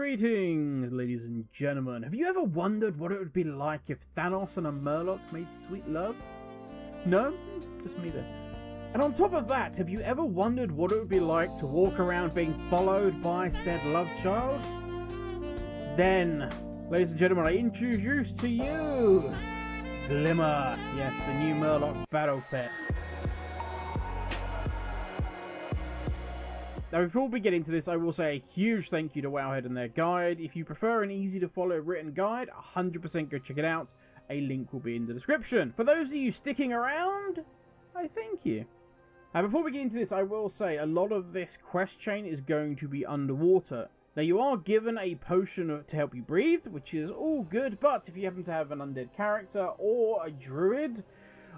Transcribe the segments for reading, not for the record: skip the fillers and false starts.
Greetings, ladies and gentlemen. Have you ever wondered what it would be like if Thanos and a Murloc made sweet love? No? Just me then. And on top of that, have you ever wondered what it would be like to walk around being followed by said love child? Then, ladies and gentlemen, I introduce to you Glimr. Yes, the new Murloc battle pet. Now, before we get into this, I will say a huge thank you to Wowhead and their guide. If you prefer an easy-to-follow written guide, 100% go check it out. A link will be in the description. For those of you sticking around, I thank you. Now, before we get into this, I will say a lot of this quest chain is going to be underwater. Now, you are given a potion to help you breathe, which is all good, but if you happen to have an undead character or a druid,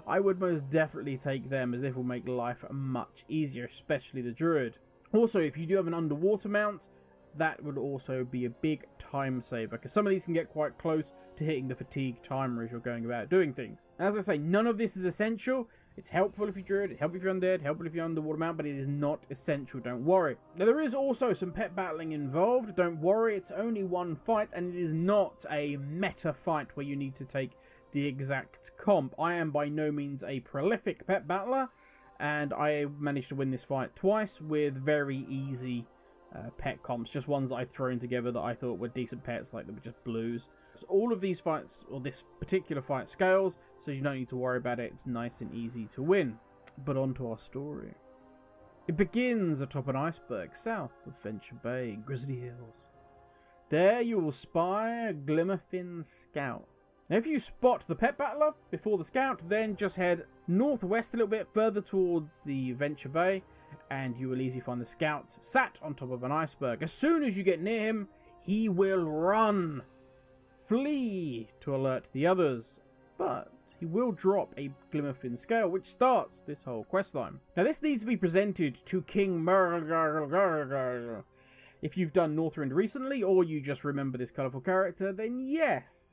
I would most definitely take them, as this will make life much easier, especially the druid. Also, if you do have an underwater mount, that would also be a big time saver, because some of these can get quite close to hitting the fatigue timer as you're going about doing things. And as I say, none of this is essential. It's helpful if you're druid, helpful if you're undead, helpful if you're underwater mount, but it is not essential, don't worry. Now, there is also some pet battling involved, don't worry, it's only one fight, and it is not a meta fight where you need to take the exact comp. I am by no means a prolific pet battler, and I managed to win this fight twice with very easy pet comps. Just ones that I'd thrown together that I thought were decent pets, like they were just blues. So all of these fights, or this particular fight, scales, so you don't need to worry about it. It's nice and easy to win. But on to our story. It begins atop an iceberg south of Venture Bay, Grizzly Hills. There you will spy a Glimmerfin scout. Now, if you spot the pet battler before the scout, then just head northwest a little bit further towards the Venture Bay, and you will easily find the scout sat on top of an iceberg. As soon as you get near him, he will run, flee to alert the others, but he will drop a Glimmerfin scale, which starts this whole questline. Now, this needs to be presented to King Murloc. If you've done Northrend recently, or you just remember this colourful character, then yes.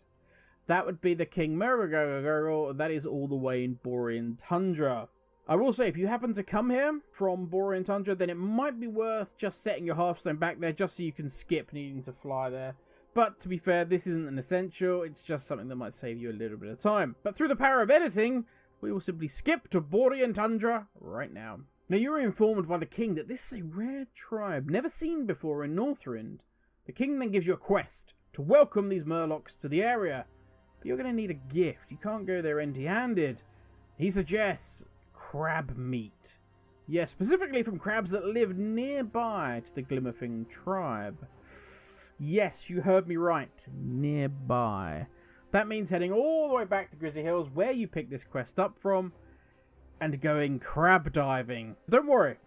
That would be the King Murloc. That is all the way in Borean Tundra. I will say, if you happen to come here from Borean Tundra, then it might be worth just setting your Hearthstone back there just so you can skip needing to fly there. But to be fair, this isn't an essential. It's just something that might save you a little bit of time. But through the power of editing, we will simply skip to Borean Tundra right now. Now, you're informed by the king that this is a rare tribe, never seen before in Northrend. The king then gives you a quest to welcome these Murlocs to the area. But you're going to need a gift. You can't go there empty-handed. He suggests crab meat. Yes, specifically from crabs that live nearby to the Glimmerfin tribe. Yes, you heard me right. Nearby. That means heading all the way back to Grizzly Hills, where you picked this quest up from, and going crab diving. Don't worry.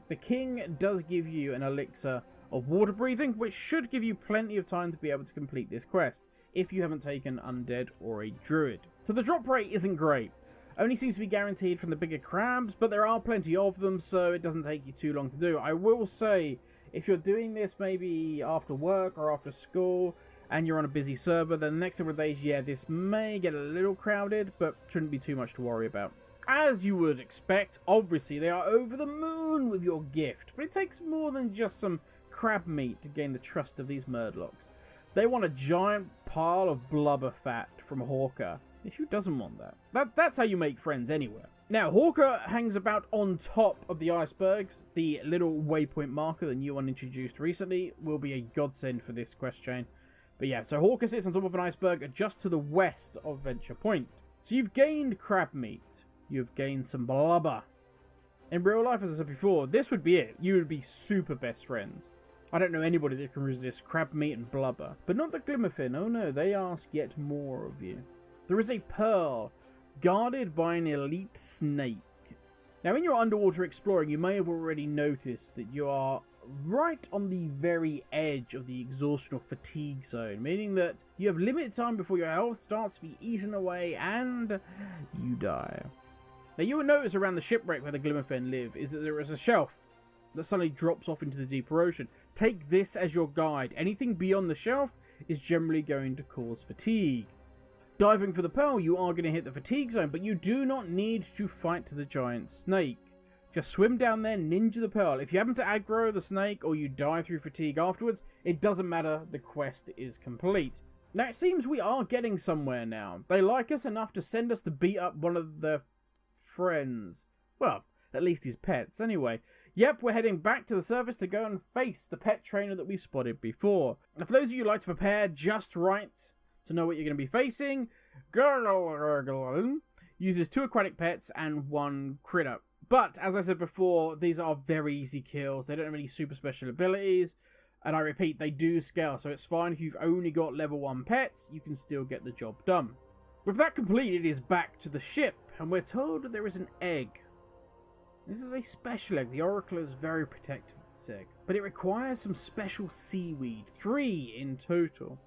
The king does give you an elixir of water breathing, which should give you plenty of time to be able to complete this quest, if you haven't taken undead or a druid. So the drop rate isn't great. Only seems to be guaranteed from the bigger crabs, but there are plenty of them, so it doesn't take you too long to do. I will say, if you're doing this maybe after work or after school, and you're on a busy server, then the next several days, yeah, this may get a little crowded, but shouldn't be too much to worry about. As you would expect, obviously they are over the moon with your gift, but it takes more than just some crab meat to gain the trust of these Murlocs. They want a giant pile of blubber fat from Hawker. Who doesn't want that? That's how you make friends anywhere. Now, Hawker hangs about on top of the icebergs. The little waypoint marker, the new one introduced recently, will be a godsend for this quest chain. But yeah, so Hawker sits on top of an iceberg just to the west of Venture Point. So you've gained crab meat. You've gained some blubber. In real life, as I said before, this would be it. You would be super best friends. I don't know anybody that can resist crab meat and blubber. But not the Glimmerfin. Oh no, they ask yet more of you. There is a pearl, guarded by an elite snake. Now, in your underwater exploring, you may have already noticed that you are right on the very edge of the exhaustion or fatigue zone, meaning that you have limited time before your health starts to be eaten away and you die. Now, you will notice around the shipwreck where the Glimmerfin live is that there is a shelf that suddenly drops off into the deeper ocean. Take this as your guide. Anything beyond the shelf is generally going to cause fatigue. Diving for the pearl, you are going to hit the fatigue zone, but you do not need to fight the giant snake. Just swim down there, ninja the pearl. If you happen to aggro the snake or you die through fatigue afterwards, it doesn't matter, the quest is complete. Now it seems we are getting somewhere now. They like us enough to send us to beat up one of their friends. Well, at least his pets. Anyway, yep, we're heading back to the surface to go and face the pet trainer that we spotted before. Now, for those of you who like to prepare just right to know what you're going to be facing, Gurgle uses 2 aquatic pets and 1 critter. But, as I said before, these are very easy kills. They don't have any super special abilities. And I repeat, they do scale, so it's fine if you've only got level 1 pets, you can still get the job done. With that completed, it is back to the ship, and we're told that there is an egg. This is a special egg. The Oracle is very protective of this egg. But it requires some special seaweed, 3 in total.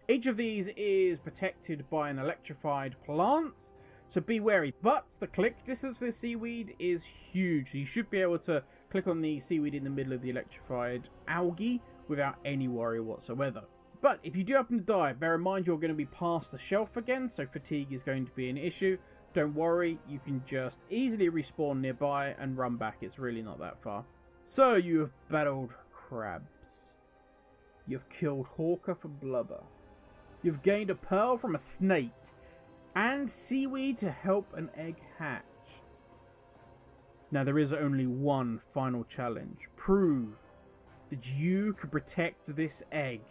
Each of these is protected by an electrified plant, so be wary. But the click distance for this seaweed is huge. So you should be able to click on the seaweed in the middle of the electrified algae without any worry whatsoever. But if you do happen to die, bear in mind you're going to be past the shelf again, so fatigue is going to be an issue. Don't worry, you can just easily respawn nearby and run back. It's really not that far. So you have battled crabs. You've killed Hawker for blubber. You've gained a pearl from a snake. And seaweed to help an egg hatch. Now there is only one final challenge. Prove that you can protect this egg.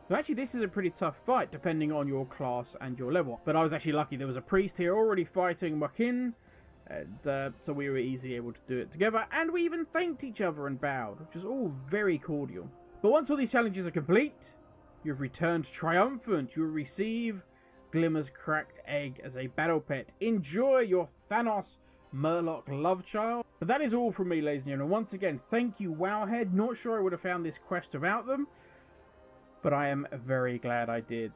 Now, actually, this is a pretty tough fight depending on your class and your level. But I was actually lucky. There was a priest here already fighting Wakin. And so we were easily able to do it together. And we even thanked each other and bowed, which is all very cordial. But once all these challenges are complete, you've returned triumphant. You'll receive Glimmer's cracked egg as a battle pet. Enjoy your Thanos Murloc love child. But that is all from me, ladies and gentlemen. Once again, thank you, Wowhead. Not sure I would have found this quest without them, but I am very glad I did.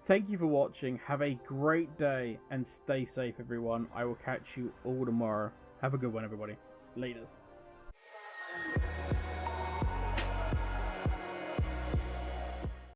Thank you for watching. Have a great day and stay safe, everyone. I will catch you all tomorrow. Have a good one, everybody. Laters.